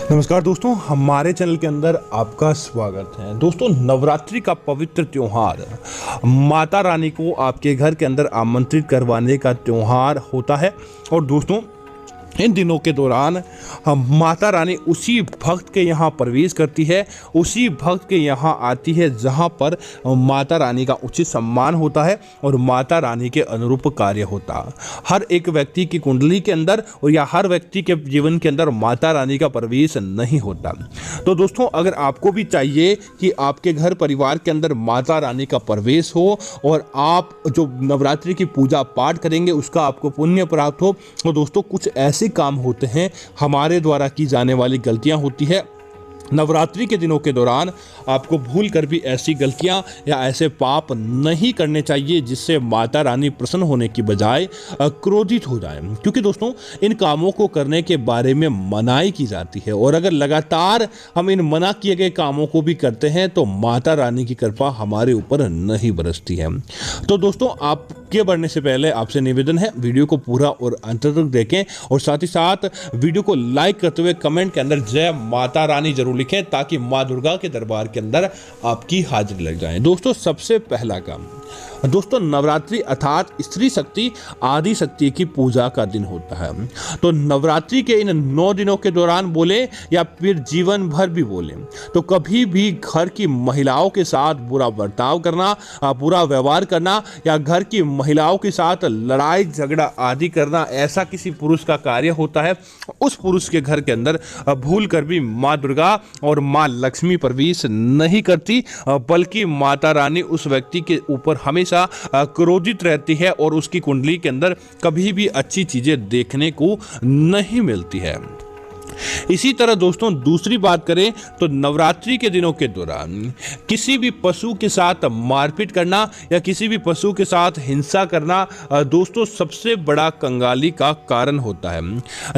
नमस्कार दोस्तों, हमारे चैनल के अंदर आपका स्वागत है। दोस्तों, नवरात्रि का पवित्र त्योहार माता रानी को आपके घर के अंदर आमंत्रित करवाने का त्योहार होता है। और दोस्तों, इन दिनों के दौरान माता रानी उसी भक्त के यहाँ प्रवेश करती है, उसी भक्त के यहाँ आती है जहाँ पर माता रानी का उचित सम्मान होता है और माता रानी के अनुरूप कार्य होता है। हर एक व्यक्ति की कुंडली के अंदर और या हर व्यक्ति के जीवन के अंदर माता रानी का प्रवेश नहीं होता। तो दोस्तों, अगर आपको भी चाहिए कि आपके घर परिवार के अंदर माता रानी का प्रवेश हो और आप जो नवरात्रि की पूजा पाठ करेंगे उसका आपको पुण्य प्राप्त हो, तो दोस्तों कुछ ऐसे काम होते हैं, हमारे द्वारा की जाने वाली गलतियां होती है। नवरात्रि के दिनों के दौरान आपको भूल कर भी ऐसी गलतियां या ऐसे पाप नहीं करने चाहिए जिससे माता रानी प्रसन्न होने की बजाय क्रोधित हो जाए, क्योंकि दोस्तों इन कामों को करने के बारे में मनाही की जाती है। और अगर लगातार हम इन मना किए गए कामों को भी करते हैं तो माता रानी की कृपा हमारे ऊपर नहीं बरसती है। तो दोस्तों, आपके बढ़ने से पहले आपसे निवेदन है, वीडियो को पूरा और अंत तक देखें और साथ ही साथ वीडियो को लाइक करते हुए कमेंट के अंदर जय माता रानी जरूर लिखें ताकि माँ दुर्गा के दरबार के अंदर आपकी हाजिरी लग जाए। दोस्तों, सबसे पहला काम, दोस्तों नवरात्रि अर्थात स्त्री शक्ति आदि शक्ति की पूजा का दिन होता है। तो नवरात्रि के इन 9 दिनों के दौरान बोले या फिर जीवन भर भी बोले तो कभी भी घर की महिलाओं के साथ बुरा बर्ताव करना, बुरा व्यवहार करना या घर की महिलाओं के साथ लड़ाई झगड़ा आदि करना, ऐसा किसी पुरुष का कार्य होता है, उस पुरुष के घर के अंदर भूल कर भी माँ दुर्गा और माँ लक्ष्मी प्रवेश नहीं करती, बल्कि माता रानी उस व्यक्ति के ऊपर हमेशा क्रोधित रहती है और उसकी कुंडली के अंदर कभी भी अच्छी चीजें देखने को नहीं मिलती है। इसी तरह दोस्तों, दूसरी बात करें तो नवरात्रि के दिनों के दौरान किसी भी पशु के साथ मारपीट करना या किसी भी पशु के साथ हिंसा करना दोस्तों सबसे बड़ा कंगाली का कारण होता है।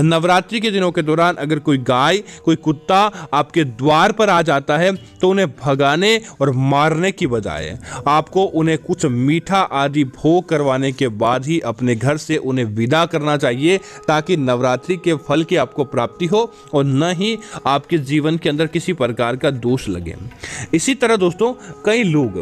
नवरात्रि के दिनों के दौरान अगर कोई गाय, कोई कुत्ता आपके द्वार पर आ जाता है तो उन्हें भगाने और मारने की बजाय आपको उन्हें कुछ मीठा आदि भोग करवाने के बाद ही अपने घर से उन्हें विदा करना चाहिए, ताकि नवरात्रि के फल की आपको प्राप्ति हो और न ही आपके जीवन के अंदर किसी प्रकार का दोष लगे। इसी तरह दोस्तों, कई लोग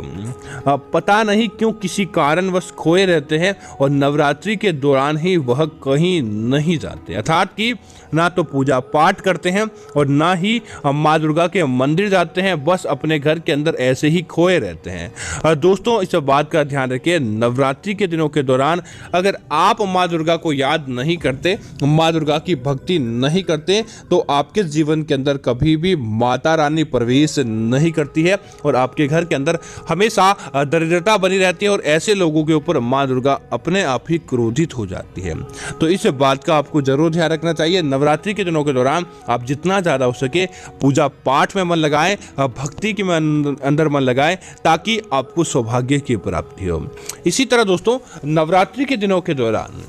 पता नहीं क्यों किसी कारणवश खोए रहते हैं और नवरात्रि के दौरान ही वह कहीं नहीं जाते, अर्थात कि ना तो पूजा पाठ करते हैं और ना ही माँ दुर्गा के मंदिर जाते हैं, बस अपने घर के अंदर ऐसे ही खोए रहते हैं। दोस्तों, इस बात का ध्यान रखिए, नवरात्रि के दिनों के दौरान अगर आप माँ दुर्गा को याद नहीं करते, माँ दुर्गा की भक्ति नहीं करते, तो आपके जीवन के अंदर कभी भी माता रानी प्रवेश नहीं करती है और आपके घर के अंदर हमेशा दरिद्रता बनी रहती है और ऐसे लोगों के ऊपर माँ दुर्गा अपने आप ही क्रोधित हो जाती है। तो इस बात का आपको जरूर ध्यान रखना चाहिए। नवरात्रि के दिनों के दौरान आप जितना ज़्यादा हो सके पूजा पाठ में मन लगाएं, भक्ति के अंदर मन लगाएं, ताकि आपको सौभाग्य की प्राप्ति हो। इसी तरह दोस्तों, नवरात्रि के दिनों के दौरान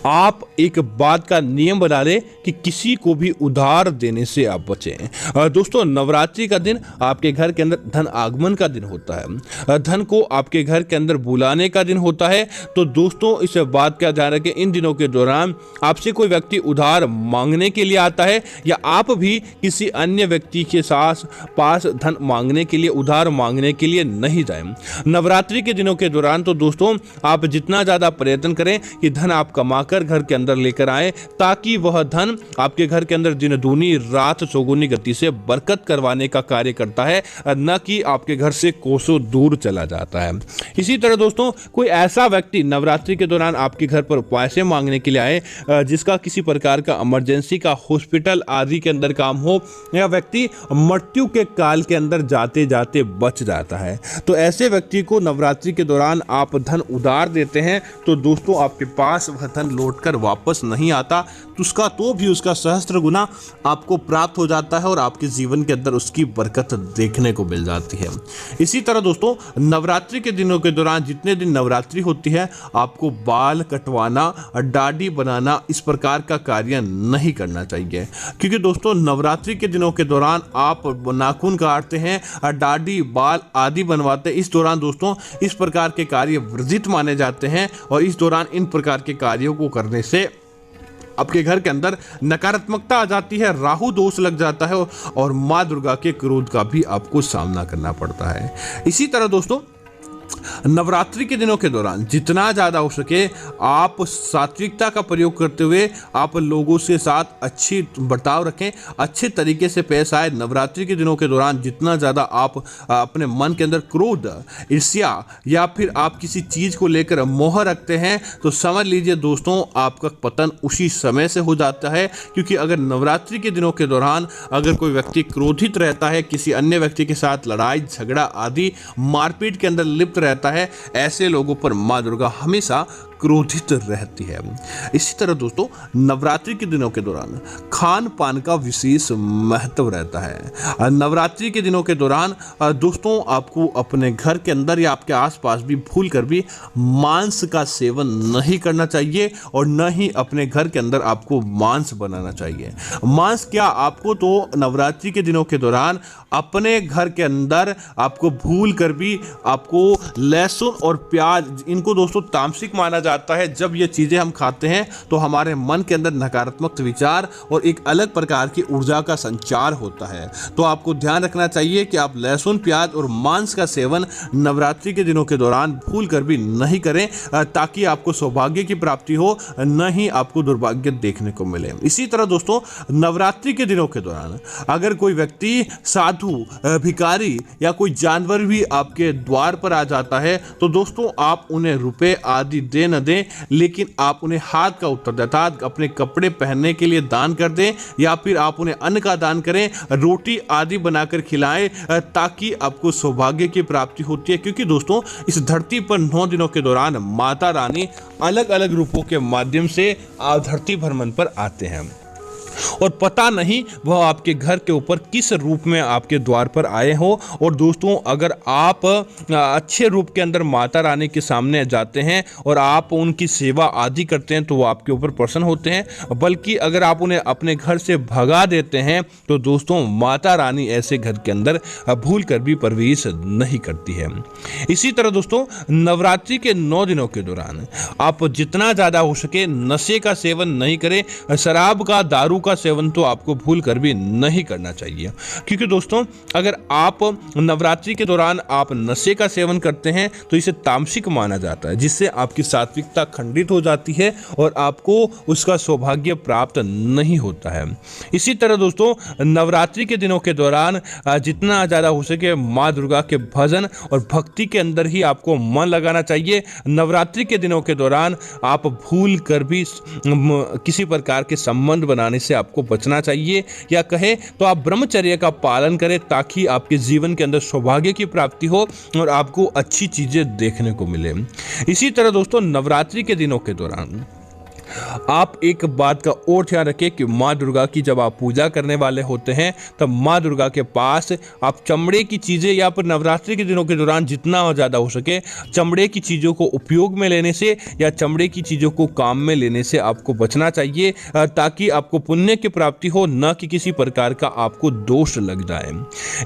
आप एक बात का नियम बना लें कि किसी को भी उधार देने से आप बचें। दोस्तों, नवरात्रि का दिन आपके घर के अंदर धन आगमन का दिन होता है, धन को आपके घर के अंदर बुलाने का दिन होता है। तो दोस्तों, इस बात का ध्यान रखें, इन दिनों के दौरान आपसे कोई व्यक्ति उधार मांगने के लिए आता है या आप भी किसी अन्य व्यक्ति के साथ पास धन मांगने के लिए, उधार मांगने के लिए नहीं जाएं। नवरात्रि के दिनों के दौरान तो दोस्तों आप जितना ज़्यादा प्रयत्न करें कि धन आप कमाकर घर के अंदर लेकर आए, ताकि वह धन आपके घर के अंदर दिन दूनी रात चौगुनी गति से बरकत करवाने का कार्य करता है, न कि आपके घर से कोसों दूर चला जाता है। इसी तरह दोस्तों, कोई ऐसा व्यक्ति नवरात्रि के दौरान आपके घर पर पैसे मांगने के लिए आए जिसका किसी प्रकार का इमरजेंसी का हॉस्पिटल आदि के अंदर काम हो, या व्यक्ति मृत्यु के काल के अंदर जाते जाते बच जाता है, तो ऐसे व्यक्ति को नवरात्रि के दौरान आप धन उधार देते हैं तो दोस्तों आपके पास वह धन लौटकर वापस नहीं आता, तो भी उसका सहस्त्र गुना आपको प्राप्त हो जाता है और आपके जीवन के अंदर उसकी बरकत देखने को मिल जाती है। इसी तरह दोस्तों, नवरात्रि के दिनों के दौरान जितने दिन नवरात्रि होती है आपको बाल कटवाना, दाढ़ी बनाना, इस प्रकार का कार्य नहीं करना चाहिए, क्योंकि दोस्तों नवरात्रि के दिनों के दौरान आप नाखून काटते हैं, दाढ़ी बाल आदि बनवाते हैं। इस दौरान दोस्तों इस प्रकार के कार्य वर्जित माने जाते हैं और इस दौरान इन प्रकार के कार्यों को करने से आपके घर के अंदर नकारात्मकता आ जाती है, राहु दोष लग जाता है और माँ दुर्गा के क्रोध का भी आपको सामना करना पड़ता है। इसी तरह दोस्तों नवरात्रि के दिनों के दौरान जितना ज़्यादा हो सके आप सात्विकता का प्रयोग करते हुए आप लोगों के साथ अच्छी बर्ताव रखें, अच्छे तरीके से पेश आए। नवरात्रि के दिनों के दौरान जितना ज़्यादा आप अपने मन के अंदर क्रोध, ईर्ष्या या फिर आप किसी चीज़ को लेकर मोह रखते हैं तो समझ लीजिए दोस्तों आपका पतन उसी समय से हो जाता है। क्योंकि अगर नवरात्रि के दिनों के दौरान अगर कोई व्यक्ति क्रोधित रहता है, किसी अन्य व्यक्ति के साथ लड़ाई झगड़ा आदि मारपीट के अंदर लिप्त रहता है, ऐसे लोगों पर मां दुर्गा हमेशा क्रोधित रहती है। इसी तरह दोस्तों नवरात्रि के दिनों के दौरान खान पान का विशेष महत्व रहता है। नवरात्रि के दिनों के दौरान दोस्तों आपको अपने घर के अंदर या आपके आसपास भी भूल कर भी मांस का सेवन नहीं करना चाहिए और न ही अपने घर के अंदर आपको मांस बनाना चाहिए। मांस क्या, आपको तो नवरात्रि के दिनों के दौरान अपने घर के अंदर आपको भूल कर भी आपको लहसुन और प्याज, इनको दोस्तों तामसिक माना जाता है। जब ये चीज़ें हम खाते हैं तो हमारे मन के अंदर नकारात्मक विचार और एक अलग प्रकार की ऊर्जा का संचार होता है। तो आपको ध्यान रखना चाहिए कि आप लहसुन, प्याज और मांस का सेवन नवरात्रि के दिनों के दौरान भूल कर भी नहीं करें, ताकि आपको सौभाग्य की प्राप्ति हो, न ही आपको दुर्भाग्य देखने को मिले। इसी तरह दोस्तों नवरात्रि के दिनों के दौरान अगर कोई व्यक्ति, साधु, भिखारी या कोई जानवर भी आपके द्वार पर आ जाता है तो दोस्तों आप उन्हें रुपए आदि दे न दें, लेकिन आप उन्हें हाथ का उत्तरदाता अपने कपड़े पहनने के लिए दान कर दें या फिर आप उन्हें अन्न का दान करें, रोटी आदि बनाकर खिलाएं, ताकि आपको सौभाग्य की प्राप्ति होती है। क्योंकि दोस्तों इस धरती पर 9 दिनों के दौरान माता रानी अलग अलग रूपों के माध्यम से धरती भ्रमण पर आते हैं और पता नहीं वह आपके घर के ऊपर किस रूप में आपके द्वार पर आए हो। और दोस्तों अगर आप अच्छे रूप के अंदर माता रानी के सामने जाते हैं और आप उनकी सेवा आदि करते हैं तो वो आपके ऊपर प्रसन्न होते हैं, बल्कि अगर आप उन्हें अपने घर से भगा देते हैं तो दोस्तों माता रानी ऐसे घर के अंदर भूल कर भी प्रवेश नहीं करती है। इसी तरह दोस्तों नवरात्रि के 9 दिनों के दौरान आप जितना ज़्यादा हो सके नशे का सेवन नहीं करें। शराब का, दारू का सेवन तो आपको भूल कर भी नहीं करना चाहिए। क्योंकि दोस्तों अगर आप नवरात्रि के दौरान आप नशे का सेवन करते हैं तो इसे तामसिक माना जाता है, जिससे आपकी सात्विकता खंडित हो जाती है और आपको उसका सौभाग्य प्राप्त नहीं होता है। इसी तरह दोस्तों नवरात्रि के दिनों के दौरान जितना ज़्यादा हो सके माँ दुर्गा के भजन और भक्ति के अंदर ही आपको मन लगाना चाहिए। नवरात्रि के दिनों के दौरान आप भूल कर भी किसी प्रकार के संबंध बनाने से आपको बचना चाहिए, या कहें तो आप ब्रह्मचर्य का पालन करें ताकि आपके जीवन के अंदर सौभाग्य की प्राप्ति हो और आपको अच्छी चीजें देखने को मिले। इसी तरह दोस्तों नवरात्रि के दिनों के दौरान आप एक बात का और ध्यान रखें कि माँ दुर्गा की जब आप पूजा करने वाले होते हैं तब माँ दुर्गा के पास आप चमड़े की चीज़ें या फिर नवरात्रि के दिनों के दौरान जितना ज़्यादा हो सके चमड़े की चीज़ों को उपयोग में लेने से या चमड़े की चीज़ों को काम में लेने से आपको बचना चाहिए, ताकि आपको पुण्य की प्राप्ति हो, न कि किसी प्रकार का आपको दोष लग जाए।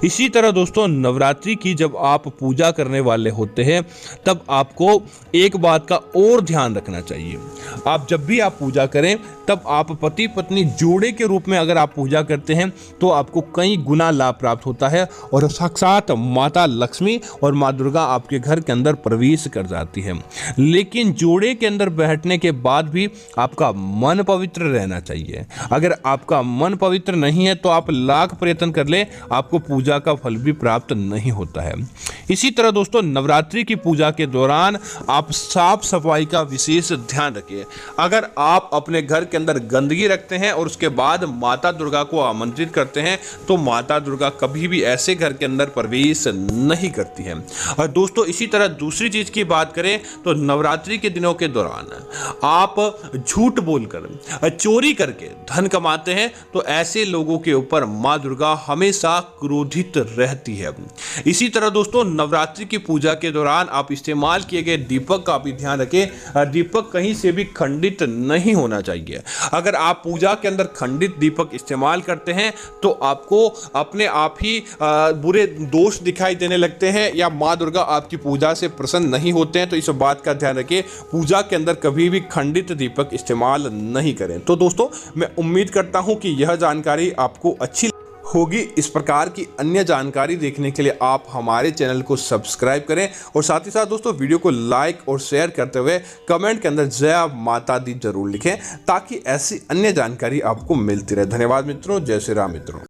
इसी तरह दोस्तों नवरात्रि की जब आप पूजा करने वाले होते हैं तब आपको एक बात का और ध्यान रखना चाहिए। आप जब भी आप पूजा करें तब आप पति पत्नी जोड़े के रूप में अगर आप पूजा करते हैं तो आपको कई गुना लाभ प्राप्त होता है और साक्षात माता लक्ष्मी और माँ दुर्गा आपके घर के अंदर प्रवेश कर जाती है। लेकिन जोड़े के अंदर बैठने के बाद भी आपका मन पवित्र रहना चाहिए। अगर आपका मन पवित्र नहीं है तो आप लाख प्रयत्न कर ले, आपको पूजा का फल भी प्राप्त नहीं होता है। इसी तरह दोस्तों नवरात्रि की पूजा के दौरान आप साफ सफाई का विशेष ध्यान रखिए। अगर आप अपने घर के अंदर गंदगी रखते हैं और उसके बाद माता दुर्गा को आमंत्रित करते हैं तो माता दुर्गा कभी भी ऐसे घर के अंदर प्रवेश नहीं करती है। और दोस्तों इसी तरह दूसरी चीज की बात करें तो नवरात्रि के दिनों के दौरान आप झूठ बोलकर, चोरी करके धन कमाते हैं तो ऐसे लोगों के ऊपर माँ दुर्गा हमेशा क्रोधित रहती है। इसी तरह दोस्तों नवरात्रि की पूजा के दौरान आप इस्तेमाल किए गए दीपक का भी ध्यान रखें। दीपक कहीं से भी खंडित नहीं होना चाहिए। अगर आप पूजा के अंदर खंडित दीपक इस्तेमाल करते हैं तो आपको अपने आप ही बुरे दोष दिखाई देने लगते हैं या माँ दुर्गा आपकी पूजा से प्रसन्न नहीं होते हैं। तो इस बात का ध्यान रखिए, पूजा के अंदर कभी भी खंडित दीपक इस्तेमाल नहीं करें। तो दोस्तों, मैं उम्मीद करता हूं कि यह जानकारी आपको अच्छी होगी। इस प्रकार की अन्य जानकारी देखने के लिए आप हमारे चैनल को सब्सक्राइब करें और साथ ही साथ दोस्तों वीडियो को लाइक और शेयर करते हुए कमेंट के अंदर जय माता दी जरूर लिखें, ताकि ऐसी अन्य जानकारी आपको मिलती रहे। धन्यवाद मित्रों। जय श्री राम मित्रों।